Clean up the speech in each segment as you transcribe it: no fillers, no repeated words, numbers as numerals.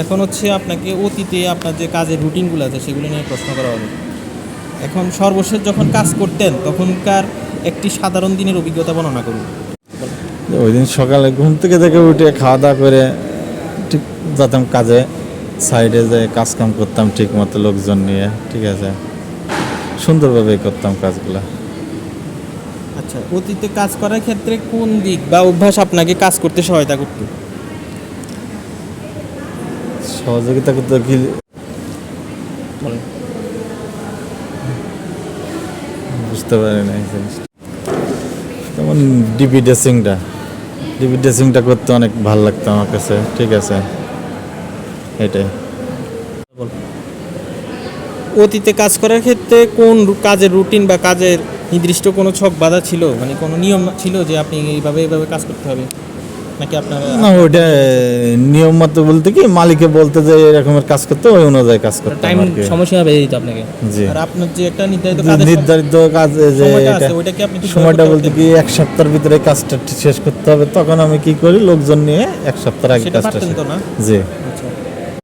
এখন হচ্ছে আপনাকে অতীতে আপনার যে কাজের রুটিনগুলো আছে সেগুলো নিয়ে প্রশ্ন করা হবে। এখন সর্বশেষ যখন কাজ করতেন তখনকার একটি সাধারণ দিনের অভিজ্ঞতা বর্ণনা করুন। ওই দিন সকালে ঘুম থেকে উঠে খাওয়া দাওয়া করে ঠিক যেতাম কাজে, সাইডে যেয়ে কাজ কাম করতাম ঠিক মতো লোকজন নিয়ে, ঠিক আছে, সুন্দরভাবে করতাম কাজগুলো। আচ্ছা, অতীতে কাজ করার ক্ষেত্রে কোন দিক বা অভ্যাস আপনাকে কাজ করতে সহায়তা করতো? সহযোগিতা করতে কি বলেন। বুঝতে পারি না এই জিনিসটা। যেমন ডিবি ড্রেসিংটা করতে অনেক ভালো লাগতো আমার কাছে, ঠিক আছে, এটাই। অতীতে কাজ করার ক্ষেত্রে কোন কাজের রুটিন বা কাজের নির্দিষ্ট কোনো ছক বাঁধা ছিল, মানে কোনো নিয়ম ছিল যে আপনি এইভাবে কাজ করতে হবে, নাকি আপনার না, ওইটা নিয়ম মতো বলতে কি মালিকে বলতে যে এরকমের কাজ করতে, ওই অনুযায়ী কাজ করতে টাইম সময়সীমা বেঁধে দিত আপনাকে? জি। আর আপনার যে একটা নির্ধারিত কাজ যে ওইটা কি আপনি সময়টা বলতে কি এক সপ্তাহের ভিতরে কাজটা শেষ করতে হবে, তখন আমি কি করি, লোকজন নিয়ে এক সপ্তাহ আগে সেটা কাজটা পারতেন তো না? জি। আচ্ছা,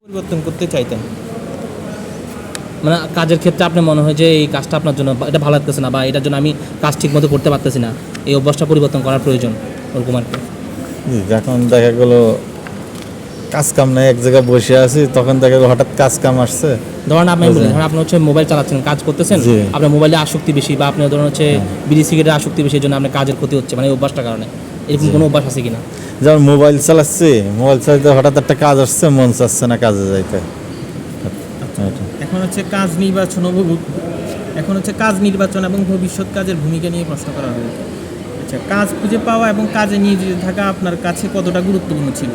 পরিবর্তন করতে চাইতেন? মানে কাজের ক্ষেত্রে আপনার মনে হয় যে এই কাজটা আপনার জন্য এটা ভালো লাগতেছে না, বা এটার জন্য আমি কাজ ঠিক মতো করতে পারতেছি না, এই অভ্যাসটা পরিবর্তন করার প্রয়োজন, ওরকম আর কি? জি, যখন দেখা গেলো কাজ কাম নাই, এক জায়গায় বসে আছি, তখন দেখা গেলো হঠাৎ কাজ কাম আসছে। ধরেন আপনি আপনি হচ্ছে মোবাইল চালাচ্ছেন, কাজ করতেছেন, আপনার মোবাইলে আসক্তি বেশি, বা আপনার ধরুন হচ্ছে বিড়ি সিগারেটের আসক্তি বেশি, এই জন্য আপনার কাজের ক্ষতি হচ্ছে, মানে এই অভ্যাসটার কারণে, এরকম কোনো অভ্যাস আছে কিনা? যেমন মোবাইল চালাচ্ছি, চালাতে হঠাৎ একটা কাজ আসছে, মন চাচ্ছে না কাজে যাইতে। এখন হচ্ছে কাজ নির্বাচন এবং ভবিষ্যৎ কাজের ভূমিকা নিয়ে প্রশ্ন করা হবে। আচ্ছা, কাজ খুঁজে পাওয়া এবং কাজে নিয়োজিত থাকা আপনার কাছে কতটা গুরুত্বপূর্ণ ছিল?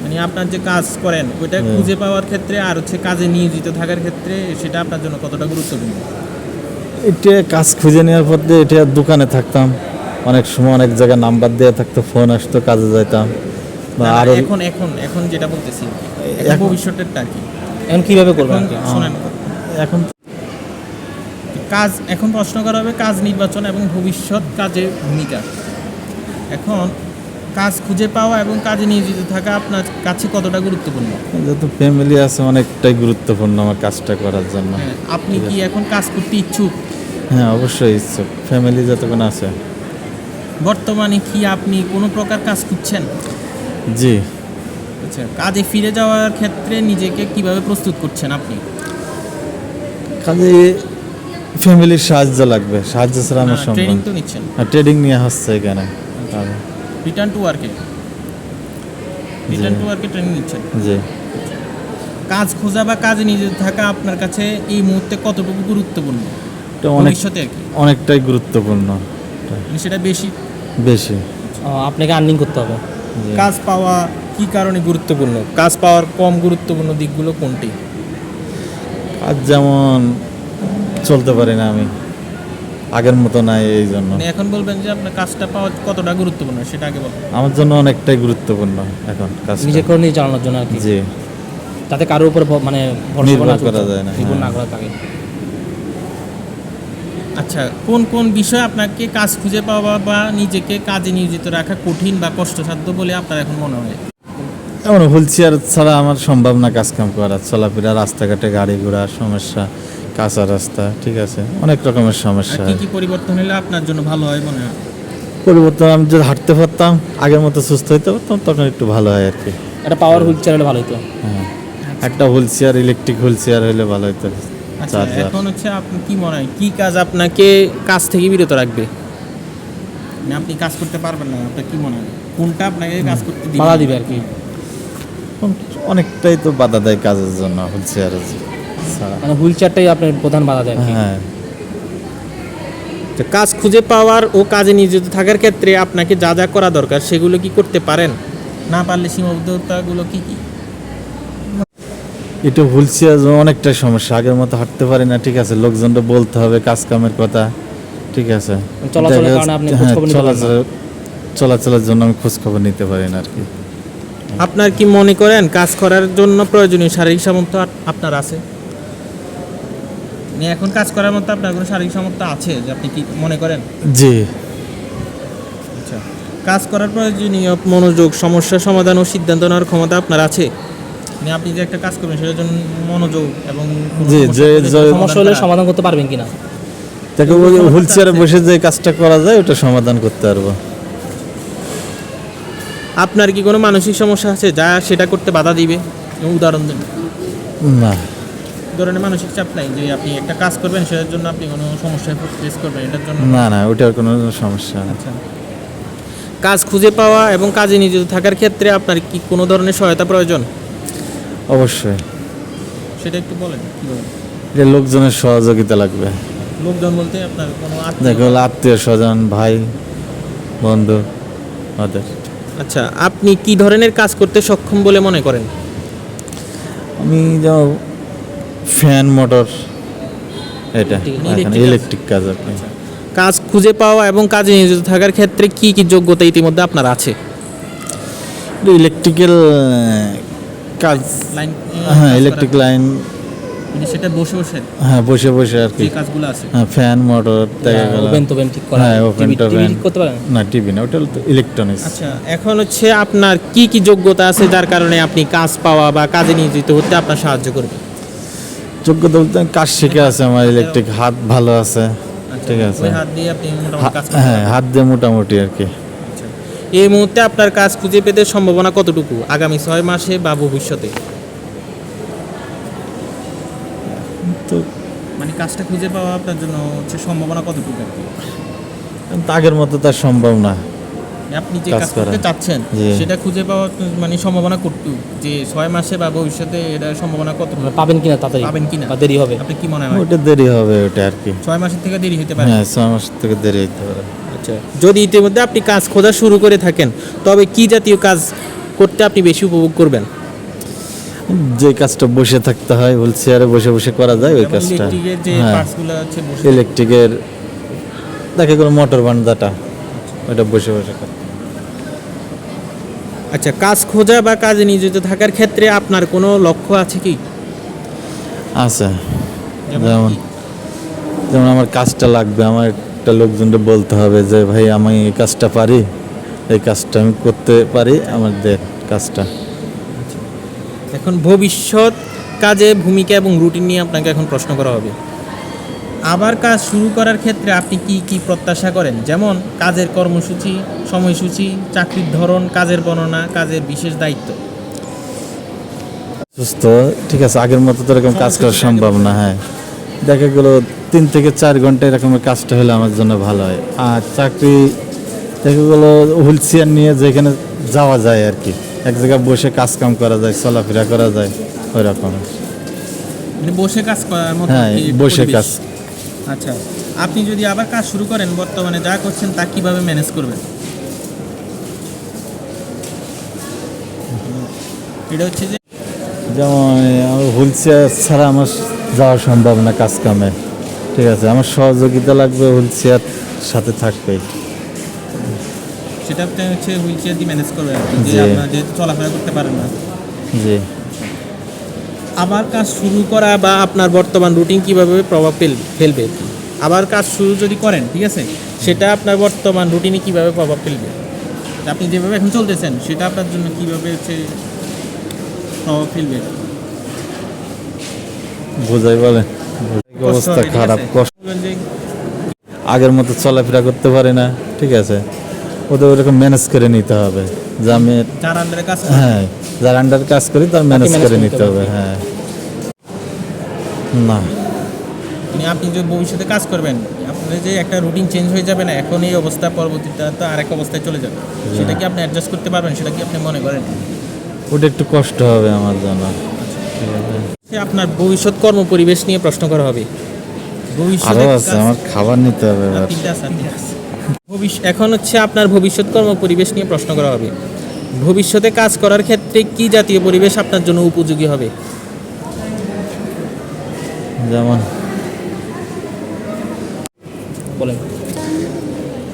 মানে আপনার যে কাজ করেন ওইটা খুঁজে পাওয়ার ক্ষেত্রে আর হচ্ছে কাজে নিয়োজিত থাকার ক্ষেত্রে সেটা আপনার জন্য কতটা গুরুত্বপূর্ণ? এটা কাজ খুঁজে নেওয়ার পর দিয়ে এটা দোকানে থাকতাম, অনেক সময় অনেক জায়গায় নাম্বার দেওয়া থাকতো, ফোন আসতো, কাজে যাইতাম। আর এখন যেটা বলতেছি, ভবিষ্যতেরটা কি এখন কীভাবে করবেন? শোনেন, এখন এখন প্রশ্ন করা হবে কাজ নির্বাচন এবং ভবিষ্যৎ কাজের ভূমিকা। এখন কাজ খুঁজে পাওয়া এবং কাজে নিয়োজিত থাকা আপনার কাছে কতটা গুরুত্বপূর্ণ? যেহেতু ফ্যামিলি আছে, অনেকটাই গুরুত্বপূর্ণ আমার কাজটা করার জন্য। আপনি কি এখন কাজ করতে ইচ্ছুক? হ্যাঁ, অবশ্যই ইচ্ছুক, ফ্যামিলি যতক্ষণ আছে। বর্তমানে কি আপনি কোনো প্রকার কাজ খুঁজছেন? জি। আচ্ছা, কাজে ফিরে যাওয়ার ক্ষেত্রে নিজেকে কিভাবে প্রস্তুত করছেন আপনি? খালি ফ্যামিলির সাহায্য লাগবে, সাহায্য ছাড়া আমার সম্ভব। ট্রেনিং তো নিচ্ছেন? ট্রেনিং নিয়ে হচ্ছে এখানে। রিটার্ন টু ওয়ার্কে ট্রেনিং নিচ্ছেন? জি। কাজ খোঁজা বা কাজে নিয়োজিত থাকা আপনার কাছে এই মুহূর্তে কতটুকু গুরুত্বপূর্ণ? ভবিষ্যতে আর কি অনেকটাই গুরুত্বপূর্ণ, সেটা বেশি। আপনাকে আর্নিং করতে হবে। কাজ পাওয়া কি কারণে গুরুত্বপূর্ণ? কাজ পাওয়ার কম গুরুত্বপূর্ণ দিকগুলো কোনটি? আজ যেমন চলতে পারি না আমি, আগের মতো নাই, এই জন্য। এখন বলবেন যে আপনার কাজটা পাওয়া কতটা গুরুত্বপূর্ণ সেটা আগে বলবেন। আমার জন্য অনেকটাই গুরুত্বপূর্ণ এখন কাজ, নিজে করে নিয়ে চালানোর জন্য আর কি। জি। তাতে কারোর উপর মানে নির্ভর করা যায় না, নির্ভর না করা থাকে। আচ্ছা, কোন কোন বিষয় আপনাকে কাজ খুঁজে পাওয়া বা নিজেকে কাজে নিয়োজিত রাখা কঠিন বা কষ্টসাধ্য বলে আপনার এখন মনে হয়? এমন হুইল চেয়ার ছাড়া আমার সম্ভব না কাজ কাম করা, চলাফেরা, রাস্তাঘাটে গাড়ি ঘোড়া সমস্যা, কাঁচা রাস্তা, ঠিক আছে, অনেক রকমের সমস্যা। কি কি পরিবর্তন হলে আপনার জন্য ভালো হয় মনে হয়? পরিবর্তন, আমি যদি হাঁটতে পারতাম, আগের মতো সুস্থ হইতে পারতাম, তখন একটু ভালো হয় আর কি। একটা পাওয়ার হুইল চেয়ার হলে ভালো হতো। হ্যাঁ, একটা wheel chair, electric wheel chair হলে ভালো হতো। আচ্ছা, এখন হচ্ছে আপনি কি মনে হয় কি কাজ আপনাকে কাজ থেকে বিরত রাখবে? মানে আপনি কাজ করতে পারবেন না, আপনার কি মনে হয় কোনটা আপনাকে কাজ করতে বাধা দিবে আর কি? অনেকটাই তো বাধা দেয় কাজের জন্য হুইল চেয়ার, মানে হুইল চেয়ারটাই আপনার প্রধান বাধা দেয়। হ্যাঁ। কাজ খুঁজে পাওয়ার ও কাজে নিয়োজিত থাকার ক্ষেত্রে আপনাকে যা যা করা দরকার সেগুলো কি করতে পারেন? না পারলে সীমাবদ্ধতাগুলো কি কি? এটা হুইল চেয়ার অনেকটাই সমস্যা, আগের মতো হাঁটতে পারি না, ঠিক আছে, লোকজনটা বলতে হবে কাজ কামের কথা, ঠিক আছে, চলাচলের কারণে আপনি চলাচলের জন্য আমি খোঁজ খবর নিতে পারি না আর কি। আপনার কি মনে করেন কাজ করার জন্য প্রয়োজনীয় শারীরিক সামর্থ্য আপনার আছে? এখন কাজ করার মতো আপনার কোনো শারীরিক সামর্থ্য আছে যে আপনি কি মনে করেন? জি। আচ্ছা, কাজ করার প্রয়োজনীয় মনোযোগ, সমস্যা সমাধান ও সিদ্ধান্ত নেওয়ার ক্ষমতা আপনার আছে? মানে আপনি যে একটা কাজ করবেন সেটার জন্য মনোযোগ এবং কোনো জি, সমস্যা যে- হলে যে- সমস্যা হলে করা। সমাধান করতে পারবেন কিনা? তাকে হুইল চেয়ারে বসে যে কাজটা করা যায় ওটা সমাধান করতে পারবো। আপনার কি কোনো মানসিক সমস্যা আছে যা সেটা করতে বাধা দিবে? উদাহরণ দেন। না, ধরনের মানসিক চাপ নাই যে আপনি একটা কাজ করবেন সেটার জন্য আপনি কোনো সমস্যায় ফেস করবেন এটার জন্য? না, না, ওটার কোনো সমস্যা না। আচ্ছা। কাজ খুঁজে পাওয়া এবং কাজে নিয়োজিত থাকার ক্ষেত্রে আপনার কি কোনো ধরনের সহায়তা প্রয়োজন? অবশ্যই সেটা একটু বলেন কীভাবে? যে লোকজনের সহযোগিতা লাগবে। লোকজন বলতে আপনার কোনো দেখো আত্মীয় স্বজন, ভাই, বন্ধু ওদের। আচ্ছা, আপনি কি ধরনের কাজ করতে সক্ষম বলে মনে করেন? আমি যেমন ফ্যান, মোটর, এটা Electric ইলেকট্রিক কাজ আর কি। কাজ খুঁজে পাওয়া এবং কাজে নিয়োজিত থাকার ক্ষেত্রে কি কি যোগ্যতা ইতিমধ্যে আপনার আছে? ইলেকট্রিক্যাল কাজ, লাইন হ্যাঁ ইলেকট্রিক লাইন, সেটা বসে বসে হ্যাঁ বসে বসে আর কি। যে কাজগুলো আছে। হ্যাঁ ফ্যান, মোটর দেখা গেল। ওভেন টোভেন ঠিক করা, হ্যাঁ, ওভেন টিভি টোভেন। ঠিক করতে পারেন? না, টিভি না, ওটা তো ইলেকট্রনিক্স। আচ্ছা, এখন হচ্ছে আপনার কি কি যোগ্যতা আছে যার কারণে আপনি কাজ পাওয়া বা কাজে নিয়োজিত হতে আপনার সাহায্য করবে? যোগ্যতা বলতে আমি কাজ শিখে আছে আমার, ইলেকট্রিক হাত ভালো আছে, ঠিক আছে। ওই হাত দিয়ে আপনি মোটামুটি কাজ করতে হ্যাঁ হাত দিয়ে মোটামুটি আর কি। আচ্ছা। এই মুহূর্তে আপনার কাজ খুঁজে পেতে সম্ভাবনা কতটুকু আগামী 6 মাসে বা ভবিষ্যতে? তো মানে কাজটা খুঁজে পাওয়া আপনার জন্য হচ্ছে সম্ভাবনা কতটুকু আর কি? আগের মতো তার সম্ভব না। আপনি যে কাজ কাজ করতে করা। চাচ্ছেন জি। সেটা খুঁজে পাওয়া মানে সম্ভাবনা কতটুকু, যে 6 মাসে বা ভবিষ্যতে এটা সম্ভাবনা কতটুকু? মানে পাবেন কিনা তাড়াতাড়ি? পাবেন কিনা? বা দেরি হবে? আপনি কি মনে হয়? ওটা দেরি হবে ওটা আর কি। 6 মাসের থেকে দেরি হতে পারে? হ্যাঁ 6 মাস থেকে দেরি হতে পারে। আচ্ছা, যদি ইতিমধ্যে আপনি কাজ খোঁজা শুরু করে থাকেন তবে কি জাতীয় কাজ করতে আপনি বেশি উপভোগ করবেন? যে কাজটা বসে থাকতে হয়, হুইল চেয়ারে বসে বসে করা যায় ওই যেমন কাজটা। ইলেকট্রিকের যে হ্যাঁ পার্টসগুলো আছে বসে ইলেকট্রিকের দেখে কোনো মোটর বান্ধাটা ওটা বসে বসে করে। আচ্ছা, কাজ খোঁজা বা কাজে নিয়োজিত থাকার ক্ষেত্রে আপনার কোনো লক্ষ্য আছে কি? আছে, যেমন যেমন কি? যেমন আমার কাজটা লাগবে, আমার একটা লোকজনকে বলতে হবে যে ভাই আমি এই কাজটা পারি, এই কাজটা আমি করতে পারি, আমার দে কাজটা। এখন ভবিষ্যৎ কাজে ভূমিকা এবং রুটিন নিয়ে আপনাকে এখন প্রশ্ন করা হবে। আবার কাজ শুরু করার ক্ষেত্রে আপনি কি কি প্রত্যাশা করেন? যেমন কাজের কর্মসূচি, সময়সূচি, চাকরির ধরন, কাজের বর্ণনা, কাজের বিশেষ দায়িত্ব। সুস্থ, ঠিক আছে, আগের মতো তো এরকম কাজ করা সম্ভব না। হ্যাঁ দেখা গেল 3 থেকে 4 ঘন্টা এরকমের কাজটা হলে আমার জন্য ভালো হয়। আর চাকরি দেখা গেল হুইল চেয়ার নিয়ে যেখানে যাওয়া যায় আর কি, এক জায়গায় বসে কাজ কাম করা যায়, চলাফেরা করা যায় ওই রকম। মানে বসে কাজ করার মতো হ্যাঁ কি বসে পরিবেশ? কাজ। আচ্ছা, আপনি যদি আবার কাজ শুরু করেন বর্তমানে যা করছেন তা কিভাবে ম্যানেজ করবেন? এটা হচ্ছে যে যেমন আমার হুইল চেয়ার ছাড়া আমার যাওয়া সম্ভব না কাজ কামে, ঠিক আছে, আমার সহযোগিতা লাগবে, হুইল চেয়ার সাথে থাকবেই। সেটা আপনি হচ্ছে হুইল চেয়ার দিয়ে ম্যানেজ করবেন আর কি, যে জি। আপনার যেহেতু চলাফেরা করতে পারেন না। জি, আবার কাজ শুরু করা বা আপনার বর্তমান রুটিন কিভাবে প্রভাব ফেলবে? আবার কাজ শুরু যদি করেন, ঠিক আছে, সেটা আপনার বর্তমান রুটিনে কিভাবে প্রভাব ফেলবে? আপনি যেভাবে এখন চলতেছেন সেটা আপনার জন্য কিভাবে হচ্ছে প্রভাব ফেলবে? বোঝাই বলে অবস্থা হবে, ঠিক খারাপ, আছে? কষ্ট, বলবেন যে আগের মতো চলাফেরা করতে পারি না, ঠিক আছে, ওদের ওরকম ম্যানেজ করে নিতে হবে যে আমি, যার আন্ডারে কাজ করেন, হ্যাঁ যার আন্ডার কাজ করি তার ম্যানেজ manage করে করে নিতে নিতে হবে। হ্যাঁ না, মানে আপনি যে ভবিষ্যতে কাজ করবেন আপনার যে একটা রুটিন চেঞ্জ হয়ে যাবে না, এখন এই অবস্থা পরবর্তীতে তো আরেক অবস্থায় চলে যাবে, সেটা কি আপনি অ্যাডজাস্ট করতে পারবেন? সেটা কি আপনি মনে করেন? ওটা একটু কষ্ট হবে আমার জন্য, ঠিক আছে। সে আপনার ভবিষ্যৎ কর্ম পরিবেশ নিয়ে প্রশ্ন করা হবে। ভবিষ্যতে আরও আছে, আমার খাবার নিতে হবে এবার। এখন হচ্ছে আপনার ভবিষ্যৎ কর্ম পরিবেশ নিয়ে প্রশ্ন করা হবে। ভবিষ্যতে কাজ করার ক্ষেত্রে কি জাতীয় পরিবেশ আপনার জন্য উপযোগী হবে? যেমন বলেন।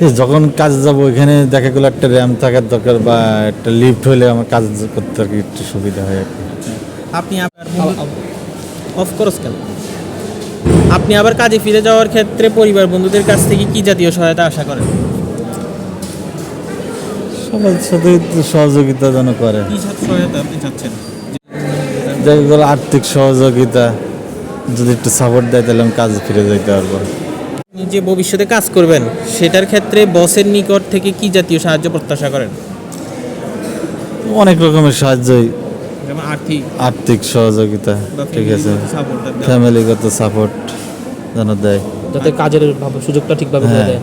এই যখন কাজ যাব ওইখানে দেখা গেলো একটা র্যাম থাকার দরকার বা একটা লিফট হলে আমার কাজ করতে আর কি একটু সুবিধা হয় আর কি। আপনি আপনার অফ কোর্স কেন আপনি আবার কাজে ফিরে যাওয়ার ক্ষেত্রে পরিবার বন্ধুদের কাছ থেকে কি জাতীয় সহায়তা আশা করেন? সবার সাথে একটু সহযোগিতা যেন করে, কি সহায়তা আপনি চাচ্ছেন? যেগুলো আর্থিক সহযোগিতা যদি একটু সাপোর্ট দেয় তাহলে আমি কাজে ফিরে যেতে পারবো। আপনি যে ভবিষ্যতে কাজ করবেন সেটার ক্ষেত্রে বসের নিকট থেকে কি জাতীয় সাহায্য প্রত্যাশা করেন? অনেক রকমের সাহায্যই, যেমন আর্থিক আর্থিক সহযোগিতা, বা ঠিক আছে, সাপোর্ট ফ্যামিলিগত সাপোর্ট যেন দেয়। যাতে কাজের সুযোগটা ঠিকভাবে করে হ্যাঁ। দেয়।